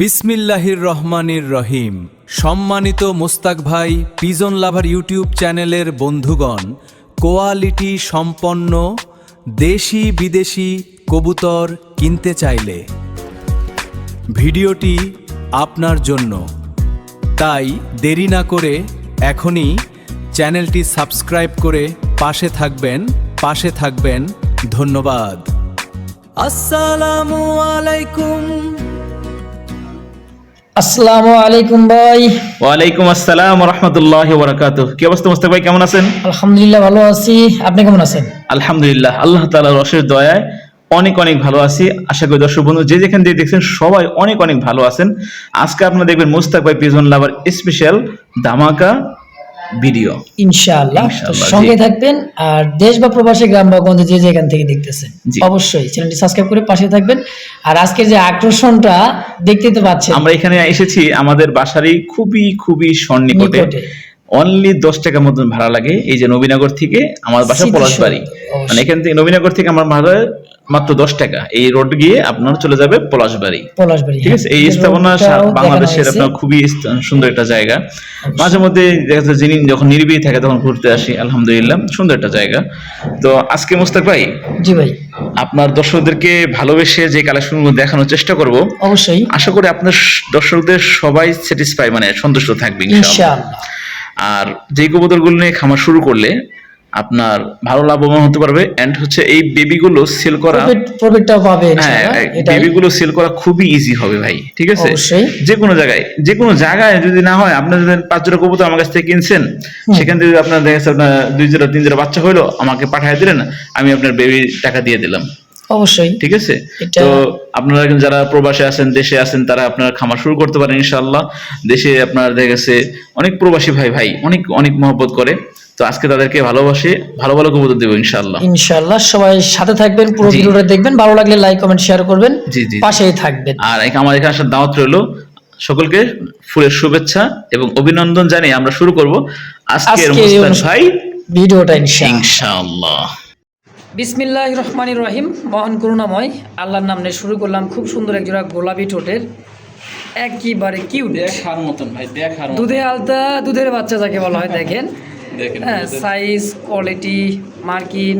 বিসমিল্লাহির রহমানির রহিম। সম্মানিত মোস্তাক ভাই পিজন লাভার ইউটিউব চ্যানেলের বন্ধুগণ, কোয়ালিটি সম্পন্ন দেশি বিদেশি কবুতর কিনতে চাইলে ভিডিওটি আপনার জন্য। তাই দেরি না করে এখনই চ্যানেলটি সাবস্ক্রাইব করে পাশে থাকবেন। ধন্যবাদ। আসসালামু আলাইকুম। আসসালামু আলাইকুম ভাই। ওয়ালাইকুম আসসালাম ওয়া রাহমাতুল্লাহি ওয়া বারাকাতুহু। কি অবস্থা মোস্তাক ভাই, কেমন আছেন? আলহামদুলিল্লাহ ভালো আছি, আপনি কেমন আছেন? আলহামদুলিল্লাহ, আল্লাহ তাআলার অশেষ দয়ায় অনেক ভালো আছি। আশা করি দর্শক বন্ধু যে যেখান থেকে দেখছেন সবাই অনেক ভালো আছেন। আজকে আপনারা দেখবেন মোস্তাক ভাই পিজন লাভার স্পেশাল ধামাকা ভিডিও ইনশাআল্লাহ। তো সঙ্গে থাকবেন, আর দেশ বা প্রবাসী গ্রাম বা গঞ্জে যে যেখান থেকে দেখতেছেন অবশ্যই চ্যানেলটি সাবস্ক্রাইব করে পাশে থাকবেন। আর আজকের যে আকর্ষণটা দেখতে তো পাচ্ছেন, আমরা এখানে এসেছি আমাদের বাসারই খুবই সন্নিকটে। অনলি 10 টাকা মতন ভাড়া লাগে। এই যে নবীনগর থেকে আমার বাসা পলাশবাড়ি, মানে এখান থেকে নবীনগর থেকে আমার ভাড়া মাত্র 10 টাকা। এই রোড গিয়ে আপনার চলে যাবে পলাশবাড়ি। ঠিক আছে, এই স্থাপনা বাংলাদেশের আপনার খুবই সুন্দর একটা জায়গা। মাঝে মধ্যে দেখা যাচ্ছে যিনি যখন নিরিবিলি থাকে তখন ঘুরতে আসি, আলহামদুলিল্লাহ সুন্দর একটা জায়গা। তো আজকে মোস্তাক ভাই, জি ভাই, আপনার দর্শকদেরকে ভালোবেসে যে কালেকশনগুলো দেখানোর চেষ্টা করব, অবশ্যই আশা করি আপনার দর্শকদের সবাই স্যাটিসফাই, মানে সন্তুষ্ট থাকবে ইনশাআল্লাহ। আর যে কবুতরগুলো নিয়ে খামার শুরু করলে আপনার ভালো লাভবান হতে পারবে। এন্ড হচ্ছে এই বেবিগুলো সেল করা, প্রফিটটাও পাবে ইনশাআল্লাহ। বেবিগুলো সেল করা খুবই ইজি হবে ভাই, ঠিক আছে? যে কোনো জায়গায় যদি না হয়, আপনার যদি 5 জোড়া কবুতর আমার কাছ থেকে কিনছেন, সেখান থেকে আপনার দেখা যাচ্ছে আপনার 2 জোড়া 3 জোড়া বাচ্চা হলো, আমাকে পাঠিয়ে দিলেন, আমি আপনার বেবি টাকা দিয়ে দিলাম, অবশ্যই, ঠিক আছে? তো আপনারা যারা প্রবাসে আছেন, দেশে আছেন, তারা আপনারা খামার শুরু করতে পারেন ইনশাআল্লাহ। দেশে আপনার দেখা গেছে অনেক প্রবাসী ভাই অনেক মহব্বত করে, তো আজকে তাদেরকে ভালোবাসে ভালো কবুতর দেবো ইনশাআল্লাহ। সবাই সাথে থাকবেন, পুরো ভিডিওটা দেখবেন, ভালো লাগলে লাইক কমেন্ট শেয়ার করবেন, পাশেই থাকবেন। আর আমার এখানে আসার দাওয়াত রইলো। সকলকে ফুলের শুভেচ্ছা এবং অভিনন্দন জানিয়ে আমরা শুরু করব আজকের মোস্তাক ভাই ভিডিওটা ইনশাআল্লাহ। বিসমিল্লাহির রহমানির রহিম। মহান করুণাময় আল্লাহর নাম নিয়ে শুরু করলাম। খুব সুন্দর এক জোড়া গোলাপি ঠোঁটের, একেবারে কিউট, দেখার মতন ভাই, দেখার মতন। দুধে আলতা, দুধের বাচ্চা যাকে বলা হয়। দেখেন হ্যাঁ, সাইজ, কোয়ালিটি, মার্কিন।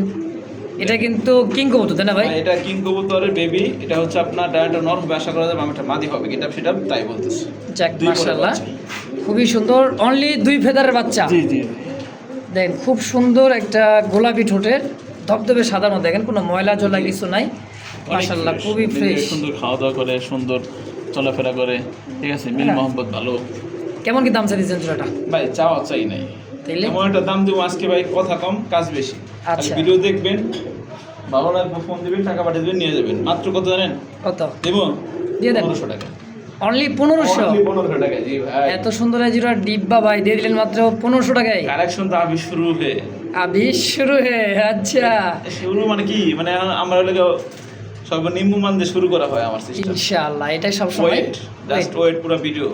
এটা কিন্তু কিং কবুতর, তাই না ভাই? এটা কিং কবুতরের বেবি। এটা হচ্ছে আপনার ডায়াটা নর হবে, আশা করা যাবে একটা মাদি হবে, এটা সেটা তাই বলতেছে। যাক, মাশাআল্লাহ, খুবই সুন্দর। অনলি 2 ফেদারের বাচ্চা। জি দেখেন, খুব সুন্দর একটা গোলাপি ঠোঁটের, ধবধবে সাদার মধ্যে। দেখেন কোনো ময়লা জলা কিছু নাই, মাশাআল্লাহ, খুবই ফ্রেশ। সুন্দর খাওয়া দাওয়া করে, সুন্দর চলাফেরা করে, ঠিক আছে? মিল মোহাম্মত ভালো। কেমন কি দাম চাইছেন জোড়াটা? ভাই চাই নাই, এমন একটা দাম দেবো আজকে ভাই, কথা কম কাজ বেশি। আচ্ছা, ভিডিও দেখবেন, ভালো লাগবে, ফোন দিবেন, টাকা পাঠিয়ে দেবেন, নিয়ে যাবেন। মাত্র কত জানেন? কত দেবো? দিয়ে দেন 1500 টাকা। অনলি 1500 টাকা। জি ভাই, এত সুন্দর এই জোড়া ডিব্বা ভাই দিয়ে দিলেন মাত্র 1500 টাকায়। কালেকশন তো আবি শুরু হয়ে আচ্ছা, শুরু মানে কি, মানে আমরা লাগে সর্বনিম্ন মান দিয়ে শুরু করা হয় আমার সিস্টেম ইনশাআল্লাহ। এটাই সব সময় জাস্ট ওয়েট, পুরো ভিডিও।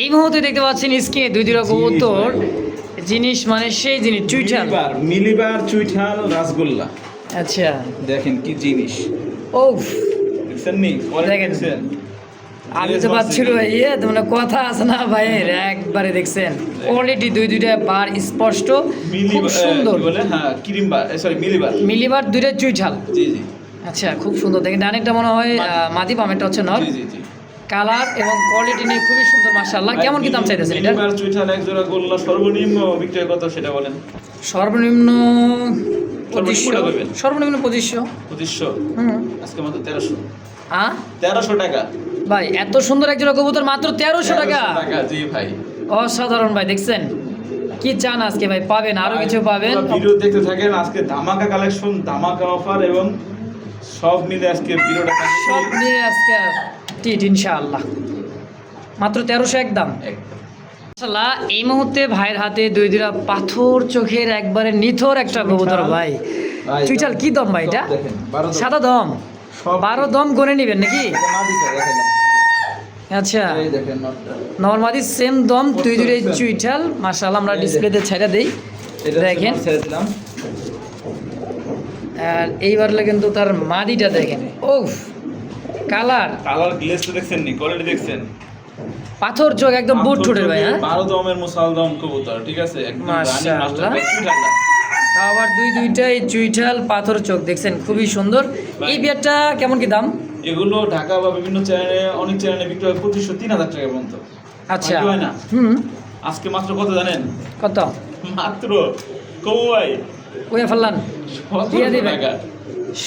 এই মুহূর্তে দেখতে পাচ্ছেন স্ক্রিনে 2 জোড়া কবুতর, জিনিস মানে সেই জিনিস, মিলিবার চুইঠাল রাসগোল্লা। আচ্ছা দেখেন কি জিনিস, ওফ, দেখছেন নি? দেখেন আমি তো পাচ্ছিল ইয়ে, তোমরা কথা আছে না ভাইয়ের, একবারে দেখছেন কোয়ালিটি, দুইটা বার স্পষ্ট, খুব সুন্দর। বলে হ্যাঁ, ক্রিমবার, সরি মিলিবার 2টা চুইঠাল। জি আচ্ছা, খুব সুন্দর। দেখেন ডানেরটা মনে হয় মাদি, বামেরটা হচ্ছে নর। জি কালার এবং কোয়ালিটি নিয়ে খুবই সুন্দর, মাশাআল্লাহ। কেমন কি দাম চাইতেছেন এটা? মিলিবার চুইঠাল এক জোড়া গোল্লা সর্বনিম্ন বিক্রয় কত সেটা বলেন? সর্বনিম্ন 2500। সর্বনিম্ন 2500। আজকে মাত্র 1300। 1300 টাকা ভাই। এত সুন্দর এক জোড়া কবুতর মাত্র 1300 টাকা। জি ভাই, অসাধারণ ভাই। দেখছেন কি চান আজকে ভাই, পাবেন, আরো কিছু পাবেন। ভিডিও দেখতে থাকেন। আজকে ধামাকা কালেকশন, ধামাকা অফার এবং সব মিলে আজকে ভিডিওটা সব নিয়ে আজকে টিট ইনশাআল্লাহ। মাত্র 1300 একদম। মাশাআল্লাহ, এই মুহূর্তে ভাইয়ের হাতে 2 জোড়া পাথর চোখের একবারে নিথর একটা কবুতর ভাই। চুইটাল কি দম ভাই এটা? সাদা দম, 12 দম গনে নেবেন নাকি? আচ্ছা, নরমালি সেম দম, 2 জোড়া চুইটাল। মাশাআল্লাহ, আমরা ডিসপ্লেতে ছেড়ে দেই, দেখেন। আর এইবার কিন্তু তার মাদিটা দেখেন, ওফ, কালার গ্লেজটা দেখছেন নি, কোয়ালিটি দেখছেন? পাথর চোখ একদম বুট ঠোঁটের ভাই, হ্যাঁ 12 দমের মুসালদম কবুতর, ঠিক আছে, একদম রানিং মাশাআল্লাহ। মাস্টার ঠান্ডা। তাও আবার দুইটাই চুইঠাল পাথর চোখ দেখছেন, খুবই সুন্দর। এই বিয়ারটা কেমন কি দাম? এগুলো ঢাকা বা বিভিন্ন চ্যানেলে, অনেক চ্যানেলে বিক্রি হয় 2500-3000 টাকা পর্যন্ত। আচ্ছা হয় না? আজকে মাত্র কত জানেন? কত? মাত্র কবু ভাই ওয়া ফাল্লান দিয়ে 17 দিবেন টাকা।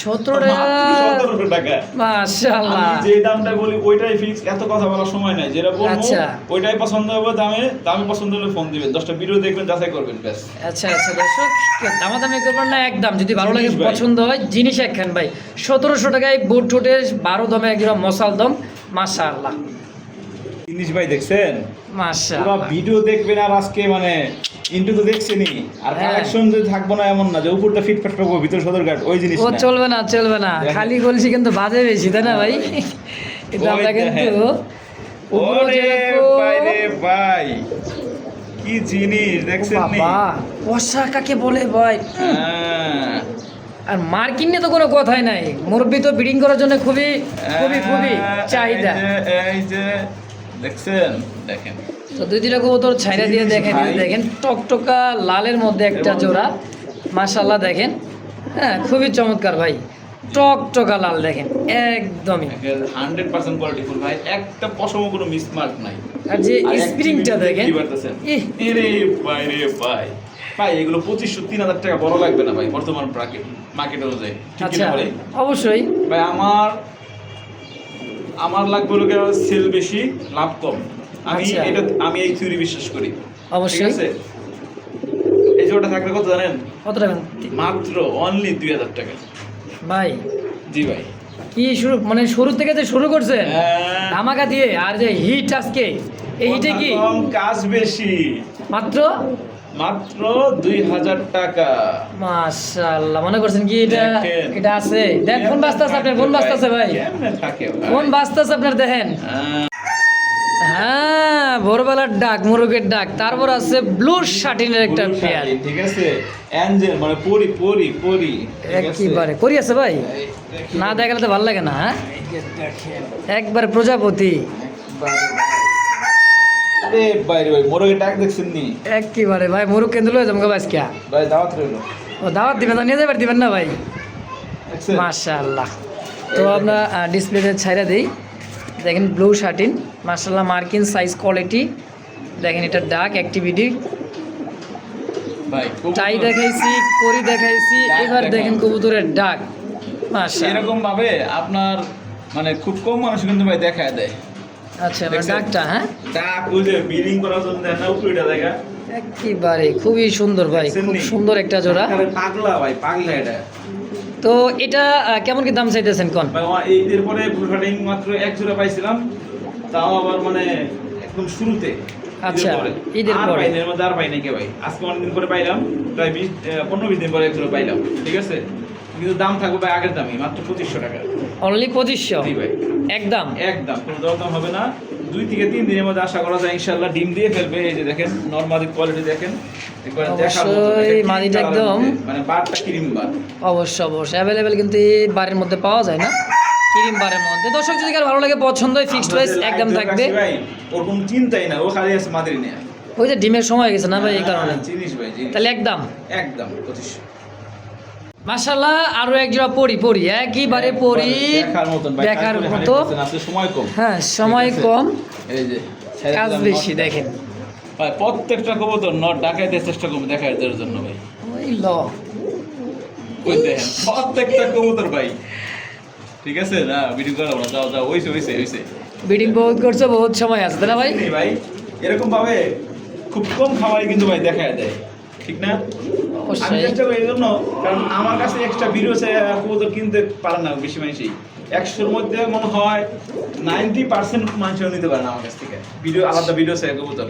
17 মাত্র টাকা 17 টাকা। মাশাআল্লাহ। আমি যে দামটা বলি ওইটাই ফিক্স, এত কথা বলার সময় নাই। যেটা বলবো আচ্ছা। ওইটাই পছন্দ হবে, দামে পছন্দ হলে ফোন দিবেন, 10টা ভিডিও দেখবেন, যাচাই করবেন, ব্যাস। আচ্ছা আচ্ছা দর্শক, দামাদামি করবেন না, একদম যদি ভালো লাগে জিনিস ভাই। পছন্দ হয় জিনিস একখান ভাই। 1700 টাকায় বুট ঠোঁটের 12 দমে একজন মশাল দম, মাশাআল্লাহ জিনিস ভাই দেখছেন, পুরো মাশাআল্লাহ। ভিডিও দেখবেন। আর আজকে মানে ইন্টু তো দেখছেনই, আর হ্যাঁ। কালেকশন যে থাকবো না এমন না যে উপরটা ফিটফাট পাবো ভিতর সদরঘাট, ওই জিনিস ও না। চলবে না চলবে না, দেখেন। খালি বলছি কিন্তু বাজে বেশি, তাই না ভাই? কিন্তু ওই আমরা কিন্তু দেখেন। উপরে ওরে যেরকম- ভাই রে ভাই, কি জিনিস ও দেখছেন নি? বাবা, কষা কাকে বলে ভাই? হ্যাঁ। আর মার্কিং নিয়ে তো কোনো কথাই নাই, মুরব্বি তো ব্রিডিং করার জন্য খুবই খুবই খুবই চাহিদা। এই যে দেখছেন, দেখেন তো 2-3টা কবুতর ছাইরা দিয়ে দেখেন, ভাই। দেখেন টকটকা লালের মধ্যে একটা জোড়া, মাশাআল্লাহ দেখেন, হ্যাঁ খুবই চমৎকার ভাই, টকটকা লাল দেখেন একদমই। 100% কোয়ালিটি ফুল ভাই, একটা পশমও কোনো মিসমার্ক নাই। আর যে আর স্প্রিংটা activity দেখেন, দেখতেই পারতেছেন। ইহ, এরে ভাই রে ভাই, ভাই এগুলো 2500-3000 টাকা বড় লাগবে না ভাই বর্তমান মার্কেট অনুযায়ী, ঠিক আচ্ছা কিনা ভাই? অবশ্যই ভাই আমার লাগবে লোকে সেল বেশি, লাভ কম। আচ্ছা। আমি এই থিওরি বিশ্বাস করি, ঠিক অবশ্যই। আছে? এই জোড়াটা থাকবে কত জানেন? কত টাকা মাত্র অনলি 2000 টাকা। ভাই? জি ভাই। কি শুরু, মানে শুরু থেকে যে শুরু করছেন হ্যাঁ। ধামাকা দিয়ে, আর যে হিট আজকে এই হিটে কি কথা কম, কাজ বেশি। মাত্র মাত্র 2000 টাকা। মাশাআল্লাহ। মনে করছেন কি দেখেন। এটা আছে? দেখ ফোন বাজতাছে আপনার, ফোন বাজতাছে ভাই, কেমনে থাকে ভাই? ফোন বাজতাছে আপনার, দেখেন। হ্যাঁ। হ্যাঁ ভোরবেলার ডাক, মুরগের ডাক, তারপর আছে ব্লু শাটিনের একটা পুরুষ পেয়ার, শাড়ি, ঠিক আছে, অ্যাঞ্জেল মানে পরি, ঠিক আছে? একবারে করি আছে ভাই, এই দেখেন, না দেখালে তো ভালো লাগে না, হ্যাঁ এই যে দেখেন, একবার প্রজাপতি, আরে বাইরে ভাই মোরগের ডাক দেখছেন নি? একেবারে ভাই মুরগ কেন্দ্র লয়ে যাবো বাস কিয়া, ভাই দাওয়াত রইলো, ও দাওয়াত দিবেন তো নিয়ে যাবার দিবেন না ভাই? দেখছেন? মাশাআল্লাহ। তো আমরা ডিসপ্লেতে ছাইরা দিই, দেখেন ব্লু শার্টিন, মাশাআল্লাহ মার্কিন সাইজ কোয়ালিটি, দেখেন এটা ডাক অ্যাক্টিভিটি, ভাই টাই দেখাইছি, করি দেখাইছি, ডাক এবার দেখান। দেখেন কবুতরের ডাক, মাশাআল্লাহ। এরকম ভাবে আপনার মানে খুব কম মানুষ কিন্তু ভাই দেখায় দেয় আচ্ছা এবার দেখছেন? ডাকটা, হ্যাঁ ডাক, ওই যে বিলিং করার জন্য দেয় না উপরেটা দেখা, একেবারে খুবই সুন্দর ভাই, দেখছেন খুব নি? সুন্দর একটা জোড়া। আরে পাগলা ভাই, পাগলা এটা তো এটা কেমন কি দাম চাইতেছেন কোন? ভাই। আমার এই এরপরে বুলফাটিং মাত্র এক জোড়া পাইছিলাম, তাও আবার মানে একদম শুরুতে, আচ্ছা, ঈদের ঈদের পরে। পরে এর মধ্যে আর পাই নাই কে ভাই, আজকে অনেকদিন পরে পাইলাম, প্রায় 15-20 দিন পরে এক জোড়া পাইলাম, ঠিক আছে? কিন্তু দাম থাকবে ভাই আগের দামই, মাত্র 2500 টাকা। অনলি 2500 জি ভাই, একদম। একদম কোনো দরদাম হবে না। 2 থেকে 3 দিনের মধ্যে আশা করা যায় ইনশাআল্লাহ ডিম দিয়ে ফেলবে। এই যে দেখেন নরমালি কোয়ালিটি দেখেন, একবার দেখার মতো, অবশ্যই একটা মাদিটা cream colour-এর একদম। মধ্যে, মানে বারটা ক্রিম বার। অবশ্যই অবশ্যই অ্যাভেলেবেল, কিন্তু এই বারের মধ্যে পাওয়া যায় না, ক্রিম বারের মধ্যে। দর্শক যদি কার ভালো লাগে, পছন্দ হয়, ফিক্সড প্রাইস আমাদের একদম live থাকবে। দেখাচ্ছি ভাই, ওর কোনো চিন্তাই না, ও খালি আছে মাদিরি নিয়ে। ওই যে ডিমের সময় গেছে না ভাই, এই কারণে। জিনিস ভাই, জিনিস। তাহলে একদম একদম 2500। মাশাআল্লাহ, আরো এক জোড়া পরি একইবারে পরি, দেখার মতন ভাই, দেখার কাজ করে মতো। 100% আছে, সময় কম। হ্যাঁ সময় ঠিক আছে? কম, এই যে কাজ বেশি, দেখেন ভাই প্রত্যেকটা কবুতর নট ডাকাইতে চেষ্টা করবে দেখার জন্য ভাই। ওই ল ওই দেখেন প্রত্যেকটা কবুতর ভাই, ঠিক আছে না? ভিডিও করা না, যাও যাও, হইছে বিডিং বহুত করছে, বহুত সময় আছে, তাই না ভাই? নেই ভাই, এরকম ভাবে খুব কম খাবারই কিন্তু ভাই দেখায় দেয়, ঠিক না? আমি অবশ্যই। চেষ্টা করি এই জন্য, কারণ আমার কাছে এক্সট্রা ভিডিও কবুতর কিনতে পারে না বেশি মানুষই। 100-র মধ্যে মনে হয় 90% মানুষও নিতে পারে না আমার কাছ থেকে ভিডিও, আলাদা ভিডিও চাই কবুতর।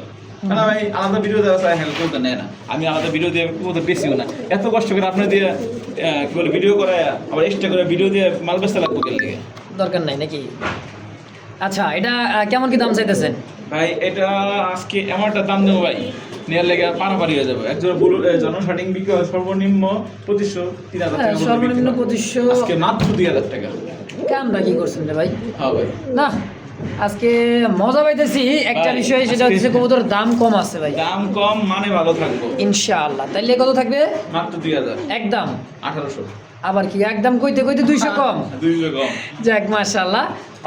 কারণ ভাই আলাদা ভিডিও দেওয়া চাই, হ্যাঁ কবুতর নেয় না। আমি আলাদা ভিডিও দিয়ে কবুতর বেশিও না, এত কষ্ট করে আপনি দিয়ে কি বলে ভিডিও করায় আবার এক্সট্রা করে ভিডিও দিয়ে মাল বেচতে লাগবো কেন দিকে? দরকার নাই নাকি? আচ্ছা এটা কেমন কি দাম চাইতেছেন ভাই এটা আজকে এমন একটা দাম দেবো ভাই, নেওয়ার লেগে পারাপারি হয়ে যাবে। একজন জনন শার্টিং বিক্রি হয় সর্বনিম্ন 2500-3000 টাকা পর্যন্ত সর্বনিম্ন বিক্রি হয়। 2500, আজকে মাত্র 2000 টাকা। কামটা কি করছেন রে ভাই? হ্যাঁ ভাই না আজকে মজা পাইতেছি একটা ভাই, বিষয়, সেটা হচ্ছে কবুতর দাম কম আছে ভাই দাম কম মানে ভালো থাকবো ইনশাআল্লাহ। তাইলে কত থাকবে? মাত্র 2000 একদম 1800 আবার কি একদম কইতে কইতে 200 কম? 200 কম যাক মাশাআল্লাহ,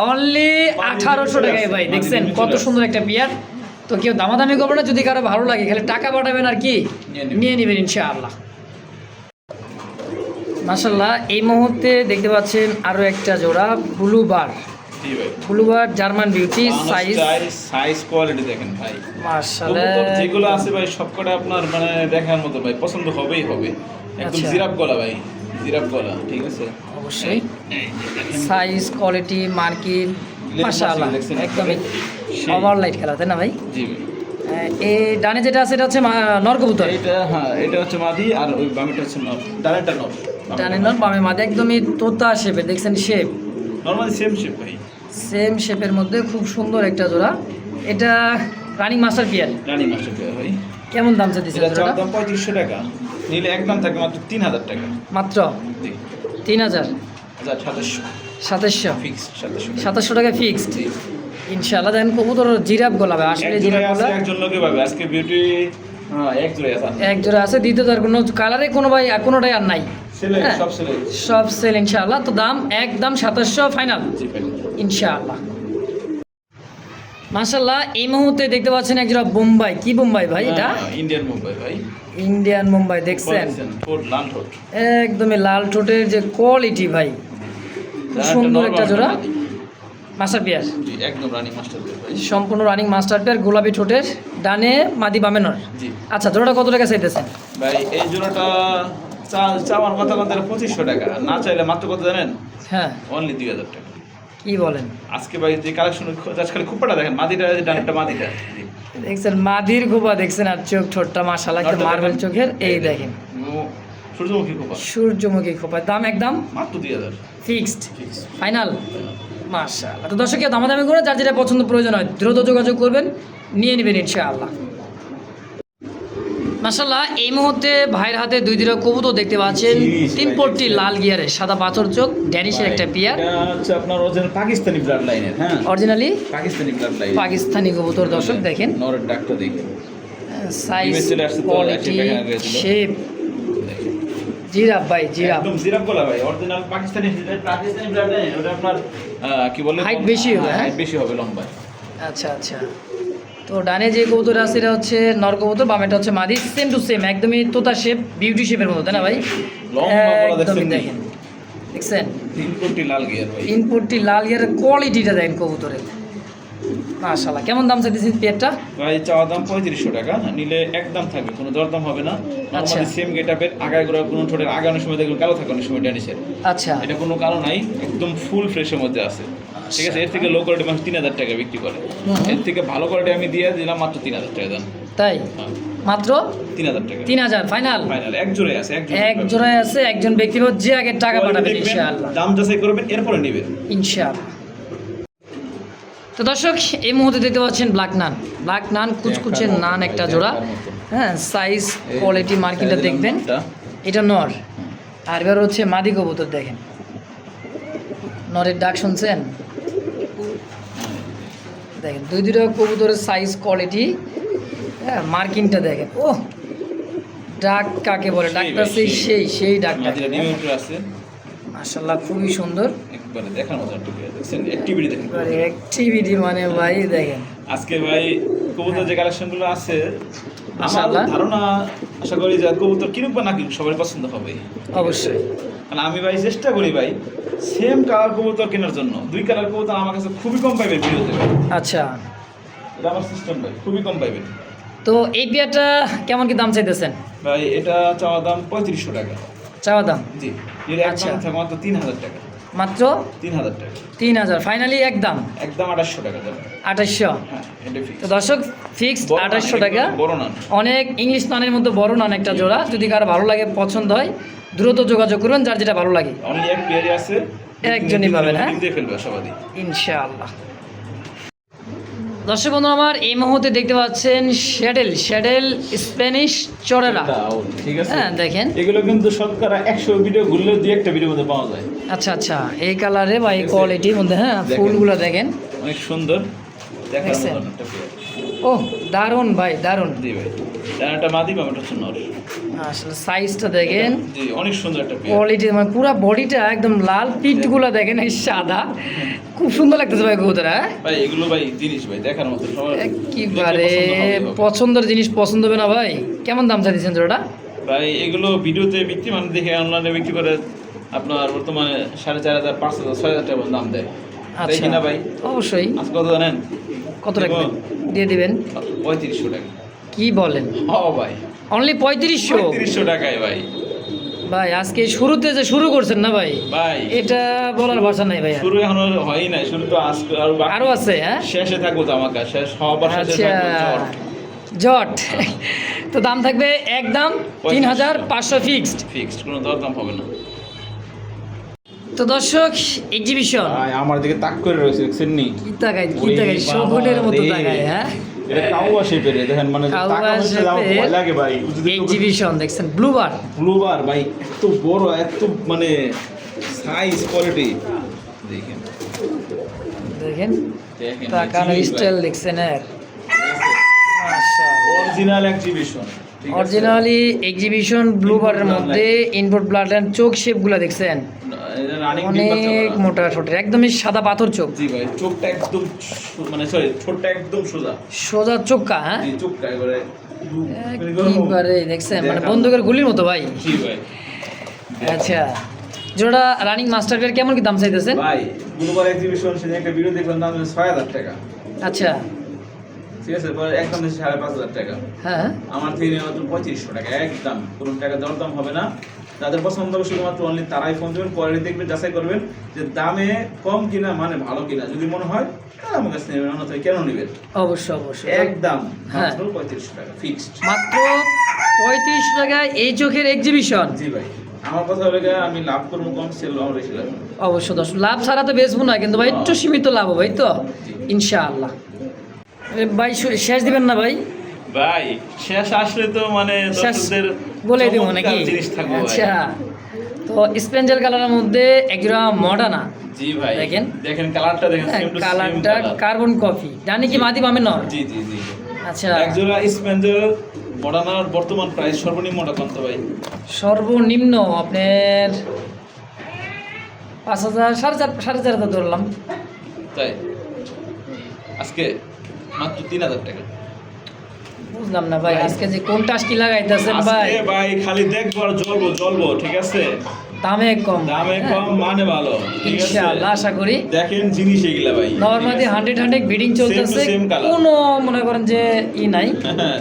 অনলি 1800 টাকায় ভাই। দেখছেন কত সুন্দর একটা বিয়ার। তো কেউ দামাদামি করবে না, যদি কারো ভালো লাগে খালি টাকা পাঠাবেন আর কি নিয়ে নেবেন ইনশাআল্লাহ। মাশাআল্লাহ, এই মুহূর্তে দেখতে পাচ্ছেন আরো একটা জোড়া ব্লু বার। জি ভাই blue bar German beauty, size size quality দেখেন ভাই, মাশাআল্লাহ কবুতর যেগুলো আছে ভাই সবকটা আপনার মানে দেখার মতো ভাই, পছন্দ হবেই হবে। একদম আচ্ছা। জিরাফ গলা ভাই, জিরাফ গলা, ঠিক আছে। অবশ্যই সাইজ কোয়ালিটি মার্কিং মাশাআল্লাহ দেখছেন? একদমই সেই। ওভারলাইট খেলা, তাই না ভাই? জি ভাই এই ডানে যেটা আছে এটা হচ্ছে নর কবুতর, এটা হ্যাঁ এটা হচ্ছে মাদি, আর ওই বামেটা হচ্ছে নর, ডানেরটা নর। ডানে নর বামে মাঝে, একদমই তোতা শেপের। দেখছেন শেপ নরমালি সেম শেপ ভাই, সেম শেপের মধ্যে খুব সুন্দর একটা জোড়া। এটা রানিং মাস্টার পিয়ার। রানী মাস্টার ভাই। কেমন দাম চাইতেছে এটা জোড়াটা? দাম 3500 টাকা, নিলে একদম থাকে মাত্র 3000 টাকা। মাত্র জি 3000, 2700 2700, ফিক্স 2700 2700 টাকা ফিক্সড জি। ইনশাআল্লাহ। দেখেন কবুতর জিরাফ গলাবে, আসলে এক জিরাফ জোড়ায় আছে, গলা একজন লোকে পাবে আজকে বিউটি। হ্যাঁ এক জোড়ায় আছে, এক জোড়া আছে, দ্বিতীয় তার কোনো কালারে কোনো ভাই কোনোটাই আর নাই। ছেলে হ্যাঁ, সব ছেলে। সব সেল ইনশাআল্লাহ। তো দাম একদম 2700 ফাইনাল জি ভাই ইনশাআল্লাহ। মাশাআল্লাহ, এই মুহূর্তে দেখতে পাচ্ছেন এক জোড়া বোম্বাই। কি বোম্বাই ভাই এটা? ইন্ডিয়ান মুম্বাই ভাই, ইন্ডিয়ান মুম্বাই। দেখছেন ঠোঁট লাল ঠোঁট, একদমই লাল ঠোঁটের যে কোয়ালিটি ভাই, খুব সুন্দর একটা জোড়া মাস্টার পেয়ার, জি একদম রানিং মাস্টার ভাই। সম্পূর্ণ রানিং মাস্টার পেয়ার, গোলাপি ঠোঁটের, ডানে মাদি বামে নর। জি আচ্ছা, জোড়াটা কত টাকা চাইতেছেন? ভাই এই জোড়াটা চাওয়ার কথা কথা 2500 টাকা, না চাইলে মাত্র কত জানেন? হ্যাঁ, অনলি 2000 টাকা। কি বলেন? আজকে ভাই যে কালেকশন খালি খুবটা দেখেন, মাদিটা ডানেরটা মাদিটা। জি। দেখছেন মাদির খোপা, দেখছেন আর চোখ ঠোঁটটা মাশাআল্লাহ একটা ঠোঁটটা মার্বেল দেখেন। চোখের। এই দেখেন সূর্যমুখী খোপা সূর্যমুখী খোপা, দাম একদম মাত্র 2000 ফিক্সড ফিক্স। ফাইনাল মাশাআল্লাহ। তো দর্শক দামাদামি করে যার যেটা পছন্দ প্রয়োজন হয় দ্রুত যোগাযোগ করবেন, নিয়ে নেবেন ইনশাআল্লাহ। মাশাআল্লাহ, এই মুহূর্তে ভাইয়ের হাতে দুই দিরা কবুতর দেখতে পাচ্ছেন, জি, তিন ভাই, পট্টি দেখছেন। লাল গিয়ারের, সাদা পাথর চোখ, ড্যানিশের একটা পিয়ার, এটা হচ্ছে আপনার অরিজিনাল পাকিস্তানি ব্লাড লাইনের। হ্যাঁ originally Pakistani blood line, Pakistani কবুতর। দর্শক দেখেন নরের ডাকটা দেখেন, সাইজ ইমেজ চলে আসছে তো, কোয়ালিটি একটা দেখা গেছিল। শেপ, দেখেন। জিরাফ ভাই জিরাফ। একদম জিরাফ গলা ভাই, অরিজিনাল পাকিস্তানি ব্লাড লাইন। ওটা আপনার কি বলে, Height বেশি হবে, হ্যাঁ? হাইট বেশি হবে, লম্বা। আচ্ছা আচ্ছা। তো ডানে যে কবুতর আছে এটা হচ্ছে নর কবুতর, বামেটা হচ্ছে মাদি, সেম টু সেম, একদমই তোতা শেপ, বিউটি শেপের মতো, তাই না ভাই? লম্বা গলা একদমই দেখছেন? দেখেন, দেখছেন তিন কোটি লাল গিয়ার ভাই। ইনপুটটি লাল গিয়ারের কোয়ালিটিটা দেখেন কবুতরের মাশাআল্লাহ। কেমন দাম চাইতেছেন পেয়ারটা? ভাই চাওয়া দাম 3500 টাকা, নিলে একদম থাকবে, কোনো দরদাম হবে না। আচ্ছা। নরমালি সেম গেটআপের, আগায় গোড়া কোনো ঠোঁটের আগানোর সময় দেখবেন কালো থাকে, অনেক সময় ড্যানিশের। আচ্ছা এটা কোনো কারণ নাই, একদম ফুল ফ্রেশের মধ্যে আছে, ঠিক আছে। এর থেকে লো কোয়ালিটি মানুষ 3000 টাকা বিক্রি করে, এর থেকে ভালো কোয়ালিটি আমি দিয়ে দিলাম মাত্র 3000 টাকা দাম। তাই? হ্যাঁ, মাত্র 3000 টাকা 3000 ফাইনাল। ফাইনাল। এক জোড়ায় আছে, এক জোড়ায় আছে, একজন ব্যক্তি যে আগে টাকা পাঠাবেন ইনশাআল্লাহ দাম যাচাই করবেন, এরপরে নেবেন ইনশাআল্লাহ। তো দর্শক এই মুহূর্তে দেখতে পাচ্ছেন ব্ল্যাক নান, ব্ল্যাক নান কুচকুচে নান একটা জোড়া। হ্যাঁ, সাইজ কোয়ালিটি মার্কিংটা দেখবেন, এটা নর, আর এবার হচ্ছে মাদি কবুতর। দেখেন নরের ডাক শুনছেন? দেখেন দুইটা কবুতরের সাইজ কোয়ালিটি, হ্যাঁ মার্কিংটা দেখেন। ও ডাক কাকে বলে, ডাকটা সেই ডাকটা মাদিরা নিউট্রি আছে মাশাআল্লাহ, খুবই সুন্দর। একবারে দেখার মতো একটা পেয়ার, দেখছেন অ্যাক্টিভিটি দেখেন। এবারে অ্যাক্টিভিটি মানে ভাই দেখেন আজকে ভাই কবুতর যে কালেকশনগুলো আছে, আমার মাশাআল্লাহ। ধারণা আশা করি যে কবুতর কিনুক বা না কিনুক সবার পছন্দ হবে। অবশ্যই। কারণ আমি ভাই চেষ্টা করি ভাই সেম কালার কবুতর কেনার জন্য, দুই কালার কবুতর আমার কাছে খুবই কম পাইবেন ভিডিওতে ভাই। আচ্ছা, এটা আমার সিস্টেম ভাই, খুবই কম পাইবেন। তো এই পেয়ারটা কেমন কি দাম চাইতেছেন? ভাই এটা চাওয়া দাম 3500 টাকা। চাওয়া দাম জি, এর আচ্ছা। একদম থাকে মাত্র 3000 টাকা। মাত্র 3000 টাকা, 3000 ফাইনালি একদম একদম 2800 টাকা দাম। 2800। হ্যাঁ এটা ফিক্স। তো দর্শক ফিক্সড বড় নান, 2800 টাকা। বড় নান। অনেক ইংলিশ নানের মধ্যে বড় নান একটা জোড়া, যদি কারো ভালো লাগে পছন্দ হয় দ্রুত যোগাযোগ করবেন যার যেটা ভালো লাগে অনলি এক পেয়ারই আছে, একজনই পাবেন, হ্যাঁ? দিয়ে ফেলবে সবাই। ইনশাআল্লাহ। দর্শক বন্ধু আমার এই মুহূর্তে দেখতে পাচ্ছেন শ্যাডেল স্প্যানিশ চড়েরা। ঠিক আছে, হ্যাঁ দেখেন, এগুলো কিন্তু শতকরা 100 ভিডিও ঘুরলেও দুই একটা ভিডিওর মধ্যে পাওয়া যায়। আচ্ছা আচ্ছা, এই কালারে বা এই কোয়ালিটির মধ্যে, হ্যাঁ দেখেন। ফুলগুলো দেখেন, অনেক সুন্দর দেখার দেখছেন? মতন একটা পেয়ার। ও দারুণ ভাই, দারুণ। জি ভাই, ডানাটা মাদি বামটা হচ্ছে নর। আসলে সাইজটা দেখেন, জি অনেক সুন্দর একটা পেয়ার। কোয়ালিটি, মানে পুরো বডিটা একদম লাল, পিঠগুলো দেখেন এই সাদা, খুব সুন্দর লাগতেছে ভাই কবুতরা। ভাই এগুলো ভাই জিনিস ভাই দেখার মতো, সবার একেবারে দেখলে পছন্দ হবে। পছন্দের জিনিস পছন্দ হবে না ভাই? কেমন দাম চাইছেন জোড়াটা? ভাই এগুলো ভিডিওতে বিক্রি মানে দেখে অনলাইনে বিক্রি করে আপনার বর্তমানে 4,500, 5,000, 6,000 টাকা দাম দেয়। তাই আচ্ছা কিনা ভাই? অবশ্যই। আজকে কত জানেন? কত রাখবেন? দিয়ে দিবেন? 3500 টাকা। কি বলেন? ভাই অনলি 3500? 3500 টাকায় ভাই। ভাই আজকে শুরুতে যে শুরু করছেন না ভাই, ভাই এটা বলার ভাষা নাই ভাই। শুরু এখনো হয়ই নাই, শুরু তো আজকে আরো আছে, হ্যাঁ শেষে থাকবো ধামাকা, শেষ হওয়ার শেষে আচ্ছা, থাকবো জট। তো দাম থাকবে একদম 3500 ফিক্সড। ফিক্সড, কোনো দরদাম হবে না। তো দর্শক এক্সিবিশন ভাই আমার দিকে তাক করে রয়েছে, দেখছেন নি? কি তাকাই শকুনের মতো তাকায়, হ্যাঁ এটা কাউয়া শেপের, দেখেন মানে কাউয়া তাকানো হচ্ছে আমার শেপের ভয় লাগে ভাই। এক্সিবিশন দেখছেন, ব্লুবার। ব্লুবার ভাই এত বড়, এত মানে সাইজ কোয়ালিটি দেখেন, দেখেন দেখেন তাকানোর স্টাইল দেখছেন এর, মাশাআল্লাহ। অরিজিনাল এক্সিবিশন, অরিজিনালি এক্সিবিশন ব্লুবারের মধ্যে ইনপুট ব্লাড লাইন চোখ শেপগুলো দেখছেন, রানিং অনেক মোটা ছোটের, একদমই সাদা পাথর চোখ। জি ভাই, চোখটা একদম মানে সরি ঠোঁটটা একদম সোজা। সোজা চোখা, হ্যাঁ জি চোখটা এবারে একেবারে দেখছেন মানে বন্দুকের গুলির মতো ভাই। জি ভাই। আচ্ছা, জোড়া রানিং মাস্টার পেয়ার কেমন কি দাম চাইতেছেন? ভাই গ্লোবাল এক্সিবিশন সেদিন একটা ভিডিও দেখলাম, দাম 6,000 টাকা। আচ্ছা, ঠিক আছে, পরে একদম 5,500 টাকা। হ্যাঁ আমার থেকে নেওয়া মাত্র 3500 টাকা, একদম কোনো টাকা দরদাম হবে না। যাদের পছন্দ হবে শুধুমাত্র অনলি তারাই ফোন দেবেন, কোয়ালিটি দেখবেন, যাচাই করবেন যে দামে কম কিনা মানে ভালো কিনা। যদি মনে হয় তাহলে আমার কাছে নেবেন, অন্যথায় কেন নেবেন? অবশ্যই অবশ্যই, একদম হ্যাঁ। মাত্র 3500 টাকা ফিক্সড। মাত্র 3500 টাকায় এই চোখের এক্সিবিশন। জি ভাই, আমার কথা হলো গিয়ে আমি লাভ করবো কম, সেল আমার বেশি লাগবে। অবশ্যই দর্শক, লাভ ছাড়া তো বেচবো না, কিন্তু ভাই একটু সীমিত লাভ হবে তো ইনশাআল্লাহ। ভাই শেষ দিবেন না ভাই? ভাই শেষ আসলে তো মানে শেষ দর্শকদের বলে দিব নাকি? চমৎকার জিনিস থাকবে ভাই। আচ্ছা, তো স্পেঞ্জেল কালারের মধ্যে একজোড়া মডার্না। জি ভাই দেখেন, দেখেন কালারটা দেখেন, হ্যাঁ, সেম টু সেম কালারটা কালার। কার্বন কফি, জানি কি মাদি বামে নর। জি জি জি। আচ্ছা, একজোড়া স্পেঞ্জেল মডার্নার বর্তমান প্রাইস সর্বনিম্নটা কত ভাই? সর্বনিম্ন আপনার 5,000, 4,500 ধরলাম। তাই আজকে মাত্র 3,000 টাকা। বুঝলাম না ভাই, আজকে যে কোনটা কি লাগাইতেছেন ভাই? আজকে ভাই খালি দেখবো আর জ্বলবো, ঠিক আছে? দামে কম, দামে কম মানে ভালো, ঠিক আছে? ইনশাআল্লাহ আশা করি। দেখেন জিনিস এগুলা ভাই, নরমালি 100 বিডিং চলতেছে, same color। কোনো মনে করেন যে নাই,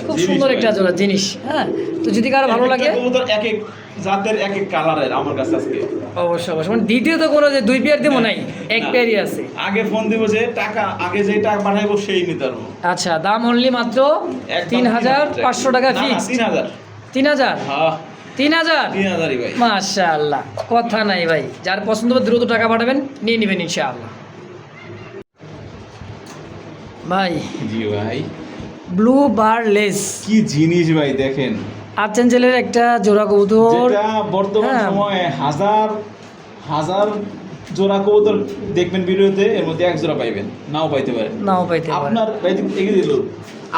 খুব জিনিস সুন্দর ভাই। একটা জোড়া জিনিস। হ্যাঁ, তো যদি কারো ভালো লাগে এক এক জাতের এক এক কালারের আমার কাছে আজকে। অবশ্যই অবশ্যই, মানে দ্বিতীয়ত কোনো যে 2 পেয়ার দেবো নাই, এক না। পেয়ারই আছে। আগে ফোন দিব যে টাকা, আগে যে টাকা পাঠাইবো সেই নিতে পারবো। আচ্ছা, দাম অনলি মাত্র একদম 3,500 টাকা না, না, ফিক্স। 3,000। 3,000? হ্যাঁ 3,000? 3,000ই ভাই। মাশাআল্লাহ, কথা নাই ভাই, যার পছন্দ হবে দ্রুত টাকা পাঠাবেন, নিয়ে নেবেন ইনশাআল্লাহ। ভাই জি ভাই, ব্লু বারলেস কি জিনিস ভাই দেখেন, আর্চেঞ্জেলের একটা জোড়া কবুতর, যেটা বর্তমান হ্যাঁ। সময়ে হাজার হাজার জোড়া কবুতর দেখবেন ভিডিওতে, এর মধ্যে এক জোড়া পাইবেন, নাও পাইতে পারেন। নাও পাইতে পারে। আপনার ভাই এগিয়ে দিল,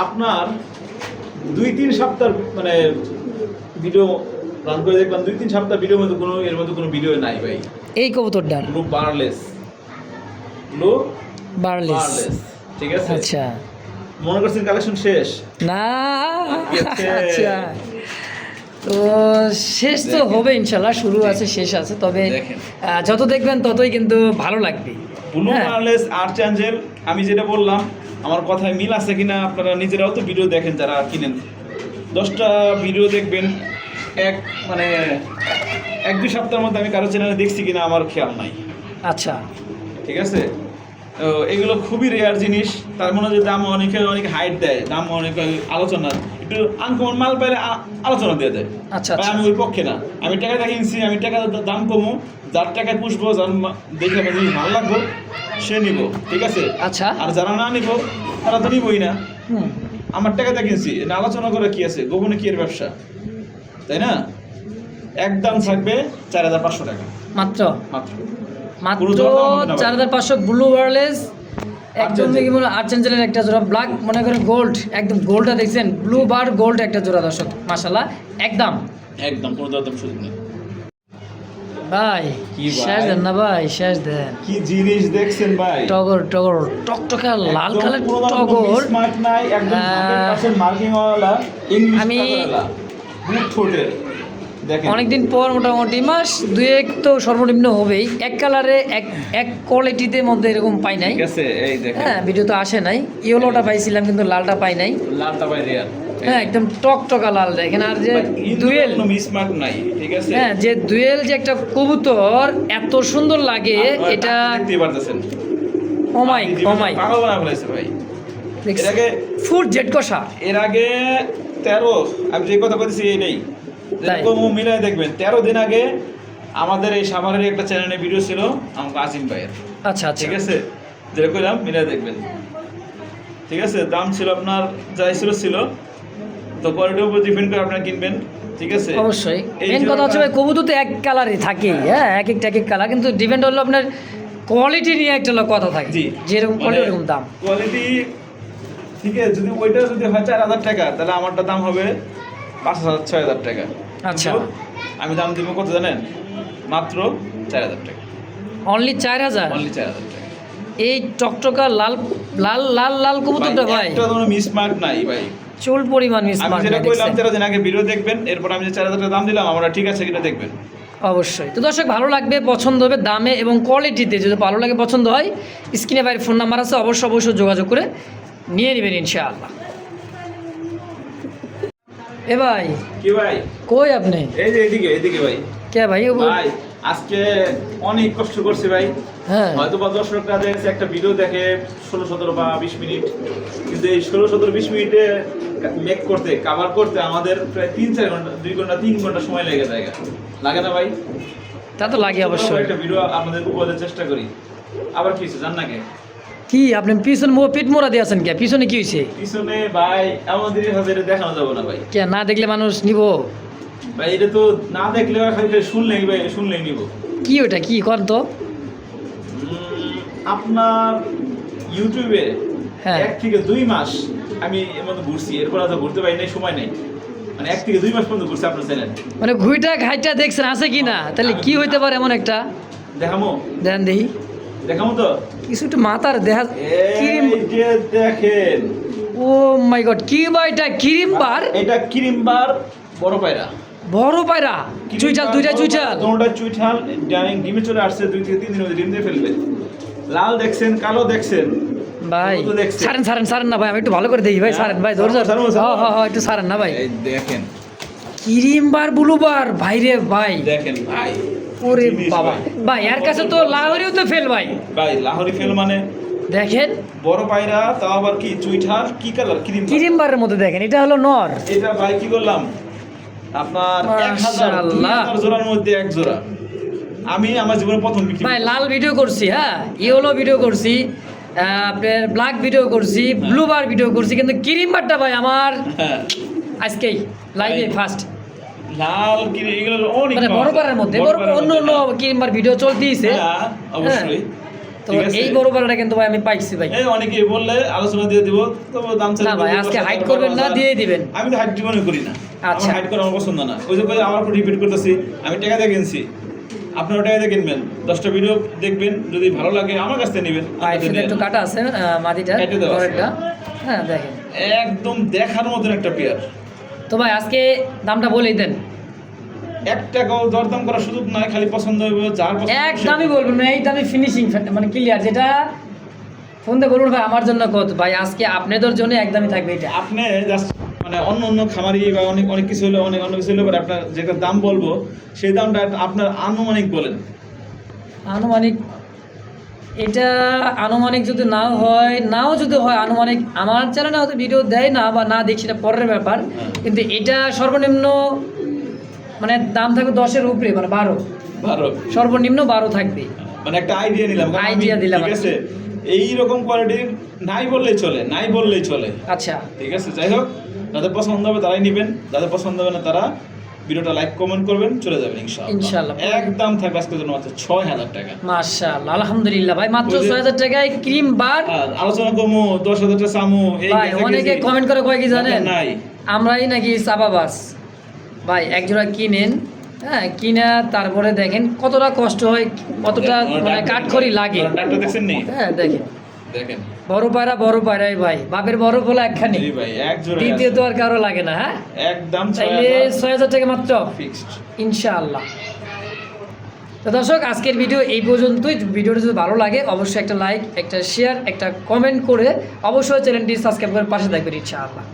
আপনার 2-3 সপ্তাহ মানে ভিডিও রান করে দেখলাম, 2-3 সপ্তাহ ভিডিওর মধ্যে কোনো এর মধ্যে কোনো ভিডিও নাই ভাই। এই কবুতরটার ব্লু বারলেস, ব্লু বারলেস, বারলেস, ঠিক আছে? আচ্ছা মনে করছেন কালেকশন শেষ? না, বাকি আছে। আচ্ছা, তো শেষ তো দেখেন। হবে ইনশাল্লাহ, শুরু আছে শেষ আছে, তবে দেখেন। যত দেখবেন ততই কিন্তু ভালো লাগবে। ব্লু হ্যাঁ। বারলেস আর্চেঞ্জেল, আমি যেটা বললাম আমার কথায় মিল আছে কিনা আপনারা নিজেরাও তো ভিডিও দেখেন, যারা কিনেন 10টা ভিডিও দেখবেন, মানে 1-2 সপ্তাহের মধ্যে আমি কারো চ্যানেলে দেখছি কিনা আমার খেয়াল নাই, আচ্ছা, ঠিক আছে? এগুলো খুবই রেয়ার জিনিস, তার মনে যে দাম অনেক হাইট দেয়, দাম অনেক আলোচনা, একটু আনকমন মাল পাইলে আলোচনা দিয়ে দেয়। আচ্ছা ভাই, আমি ওই পক্ষে না, আমি টাকা কিনছি, আমি টাকা দাম কমু, যার টাকায় পুষবো, যার দেখে আমার যদি ভালো লাগবো সে নিব, ঠিক আছে। আচ্ছা। আর যারা না নিব তারা তো নিবই না। আমার টাকাটা কিনছি, এটা আলোচনা করে কি আছে, গোপনে কি এর ব্যবসা, তাই না? একদম থাকবে 4500 টাকা মাত্র মাত্র। মাত্র পুরো জোড়া দাম হবে না ভাই। 4500 ব্লু ওয়ারলেস একদম দেখি মনে আর্জেন্টিনার একটা জোড়া, ব্ল্যাক মনে করেন গোল্ড, একদম গোল্ডটা দেখছেন, ব্লু বার গোল্ড একটা জোড়া দর্শক, মাশাআল্লাহ একদম একদম কোনো দাম সুযোগ নেই ভাই। কি ভাই? শেষ দেন না ভাই, শেষ দেন। কি জিনিস দেখছেন ভাই, টগর টগর টকটকা লাল একদম কালার কোনো রকম টগর। স্মার্ট নাই, একদম 100% মার্কিং ওয়ালা ইংলিশ আমি- কালারওয়ালা বুট ঠোঁটের, দেখেন অনেকদিন পর মোটামুটি মাস দুয়েক তো সর্বনিম্ন হবেই, এক কালারে এক কোয়ালিটিতে মধ্যে এরকম পাই নাই। ঠিক আছে। এই দেখেন হ্যাঁ, ভিডিও তো আসে নাই, ইয়েলোটা পাইছিলাম কিন্তু লালটা পাই নাই। লালটা ভাই রেয়ার, হ্যাঁ, একদম টকটকা লাল দেখেন। আর যে দুয়েল, কোনো মিসমার্ক নাই, ঠিক আছে। হ্যাঁ যে দুয়েল যে একটা কবুতর এত সুন্দর লাগে, এটা দেখতে পারতেছেন, ওমাই ওমাই পাগল বানা ফেলেছে ভাই। এর আগে ফুল জেট কষা। এর আগে 13, আমি যে কথা বলতেছি এইটাই, তাই? যেরকম মিলাই দেখবেন 13 দিন আগে আমাদের এই সাভারের একটা চ্যানেলে ভিডিও ছিল আমাকে আজিম ভাইয়ের, আচ্ছা আচ্ছা, ঠিক আছে, যেরকম মিলাই দেখবেন, ঠিক আছে। দাম ছিল আপনার যাই ছিল, তো কোয়ালিটির উপর ডিপেন্ড করে আপনারা কিনবেন, ঠিক আছে। অবশ্যই এই মেন কথা হচ্ছে ভাই, কবুতর তো এক কালারই থাকে, হ্যাঁ এক এক কালার, কিন্তু ডিপেন্ড হলো আপনার কোয়ালিটি নিয়ে একটা হলো কথা থাকে, জি, যেরকম কোয়ালিটি এরকম দাম। কোয়ালিটি ঠিক আছে, যদি ওইটা যদি হয় 4000 টাকা, তাহলে আমারটা দাম হবে 5000-6000 টাকা। আচ্ছা। কিন্তু আমি দাম দিব কত জানেন? মাত্র 4000 টাকা, অনলি 4000। অনলি 4000 টাকা। এই টকটকা লাল লাল লাল লাল কবুতরটা ভাই, একটা কোনো মিসমার্ক নাই ভাই। চুল পরিমাণ মিস আমি মার্ক যেটা কইলাম 13 দিন আগে ভিডিও দেখবেন, এরপর আমি যে 4000 টাকা দাম দিলাম, আমরা ঠিক আছে কিনা দেখবেন। অবশ্যই। তো দর্শক, ভালো লাগবে, পছন্দ হবে, দামে এবং কোয়ালিটিতে যদি ভালো লাগে, পছন্দ হয়, স্ক্রিনে বাইরে ফোন নাম্বার আছে, অবশ্যই যোগাযোগ করে নিয়ে নেবেন ইনশাআল্লাহ। এ ভাই, কি ভাই? কই আপনি? এই যে এদিকে ভাই। কে ভাই? ভাই আজকে অনেক কষ্ট করছি ভাই। হ্যাঁ, হয়তো বা দর্শকরা দেখছে একটা ভিডিও দেখে 16-17 বা 20 মিনিট, কিন্তু এই 16-17-20 মিনিটে মেক করতে, কভার করতে আমাদের প্রায় 3-4 ঘন্টা, 2 ঘন্টা 3 ঘন্টা সময় লেগে যায়, লাগে না ভাই? তা তো লাগে অবশ্যই। একটা ভিডিও আপনাদের উপরে চেষ্টা করি, আবার কি হয়েছে জান না কে? কি আপনি পিছনে পিঠ মোড়া দিয়ে আছেন কে? পিছনে কি হয়েছে? পিছনে ভাই আমাদের হাজারে দেখানো যাবে না ভাই। কে না দেখলে মানুষ নিব ভাই এটা তো না দেখলে খালি শুনলেই ভাই, শুনলেই নিব। কি ওটা, কি কর তো? আপনার ইউটিউবে হ্যাঁ। 1 থেকে 2 মাস আমি এর মধ্যে ঘুরছি, এরপর আর ঘুরতে পারি নাই, সময় নেই। মানে 1 থেকে 2 মাস পর্যন্ত ঘুরছি আপনার চ্যানেল। মানে ঘুইটা ঘাইটা দেখছেন আছে কি না? তাহলে কি হইতে পারে এমন একটা? দেখামো দেন দেখি দেখামো তো। কিছু একটু মাথার দেখা ক্রিম। এই যে দেখেন, ও মাই গড, কি বা এটা? ক্রিম বার, এটা ক্রিম বার বড় পায়রা, বড় পায়রা, চুইচাল, দুইটা চুইচাল। দুটোটা চুইঠাল, ডাইনিং ডিমে চলে আসছে, 2 থেকে 3 দিনের মধ্যে ডিম দিয়ে ফেলবে। লাল দেখছেন, কালো দেখছেন ভাই কত দেখছেন? সারেন না ভাই, আমি একটু ভালো করে দেখি ভাই, সারেন ভাই, ধৈর্য সারবো, সারবো। হ্যাঁ একটু সারেন না ভাই। এই দেখেন, ক্রিম বার ব্লু বার ভাই রে ভাই, দেখেন ভাই, ওরে জিনিস বাবা ভাই, এর কাছে তো লাহোরিও তো ফেল ভাই। ভাই লাহোরি ফেল মানে দেখেন বড় পায়রা, তাও আবার কি চুইঠাল, কি কালার ক্রিম। ক্রিম বারের মধ্যে দেখেন, এটা হলো নর। এটা ভাই কি করলাম আপনার 1000 মাশাআল্লাহ। 2000 জোড়ার মধ্যে 1 জোড়া। আমি আমার জীবনে প্রথম বিক্রি ভাই লাল ভিডিও করছি, হ্যাঁ ইয়েলো ভিডিও করছি, আপনার ব্ল্যাক ভিডিও করছি, ব্লু বার ভিডিও করছি, কিন্তু ক্রিম বারটা ভাই আমার হ্যাঁ, আজকেই লাইভে ফার্স্ট। লাল কি এগুলো অনেক মানে বড় বারের মধ্যে বড় অন্য অন্য ক্রিম বার ভিডিও চলতেইছে, হ্যাঁ, অবশ্যই। তো ঠিক আছে। এই বড় বারটা কিন্তু ভাই আমি পাইছি ভাই। এই অনেকেই বললে আলোচনা দিয়ে দিব, তবে দাম চাইলে না ভাই, বলবো আজকে 10,000 হাইড করবেন না, দিয়ে দিবেন। আমি তো হাইড জীবনে করি না, আচ্ছা। আমার হাইড করা আমার পছন্দ না। ওই যে কই আমার উপর রিপিট করতেছি, আমি টাকা দিয়ে কিনছি, আপনারা টাকা দিয়ে কিনবেন, 10টা ভিডিও দেখবেন, যদি ভালো লাগে আমার কাছ থেকে নেবেন। ভাই শুধু একটু কাটা আছে মাটিটা কেটে দেওয়া আছে। পরেরটা, হ্যাঁ দেখেন। একদম দেখার মতন একটা পেয়ার। তো ভাই আজকে দামটা বলেই দেন। 1 টাকাও দরদাম করার সুযোগ নাই, খালি পছন্দ হবে যার পছন্দ এক সে- দামই বলবেন না, এই দামে ফিনিশিং মানে ক্লিয়ার, যেটা ফোন দিয়ে বলুন ভাই আমার জন্য কত, ভাই আজকে আপনাদের জন্য একদমই থাকবে এটা। আপনি জাস্ট মানে অন্য খামারি বা অনেক কিছু হলে অন্য কিছু হলে পরে আপনার যেটা দাম বলবো সেই দামটা আপনার আনুমানিক বলেন। আনুমানিক এটা আনুমানিক যদি নাও যদি হয় আনুমানিক, আমার চ্যানেলে হয়তো ভিডিও দেয় না বা না দেখি, সেটা পরের ব্যাপার। কিন্তু এটা সর্বনিম্ন মানে দাম থাকবে 10-এর উপরে, মানে 12 সর্বনিম্ন 12 থাকবে। মানে একটা আইডিয়া নিলাম, কারণ আইডিয়া দিলাম, ঠিক আছে, এই রকম কোয়ালিটির নাই বললেই চলে। আচ্ছা ঠিক আছে, যাই হোক, যাদের পছন্দ হবে তারাই নেবেন, যাদের পছন্দ হবে না তারা ভিডিওটা লাইক কমেন্ট করবেন, চলে যাবেন ইনশাআল্লাহ। একদম থাকবে আজকের জন্য মাত্র 6000 টাকা। মাশাআল্লাহ, আলহামদুলিল্লাহ ভাই, মাত্র 6000 টাকায় ক্রিম বার। আলোচনা কমু 10,000 টাকা সামু, এই ভাই অনেকে কমেন্ট করে কয় কি জানেন, নাই আমরাই নাকি চাপাবাস। ভাই এক জোড়া কিনেন, হ্যাঁ, কিনা তারপরে দেখেন কতটা কষ্ট হয়, কতটা মানে কাঠখড়ি লাগে। ডাক্তার দেখছেন নি? হ্যাঁ দেখেন বড় পায়রাই ভাই, বাপের বড় বলে একখানি, জি ভাই, এক জোড়া দ্বিতীয় তো আর কারো লাগে না। হ্যাঁ একদম তাইলে 6000 টাকা মাত্র ফিক্সড ইনশাআল্লাহ। তো দর্শক, আজকের ভিডিও এই পর্যন্তই। ভিডিওটা যদি ভালো লাগে অবশ্যই একটা লাইক, একটা শেয়ার, একটা কমেন্ট করে অবশ্যই চ্যানেলটি সাবস্ক্রাইব করে পাশে থাকবেন ইনশাআল্লাহ।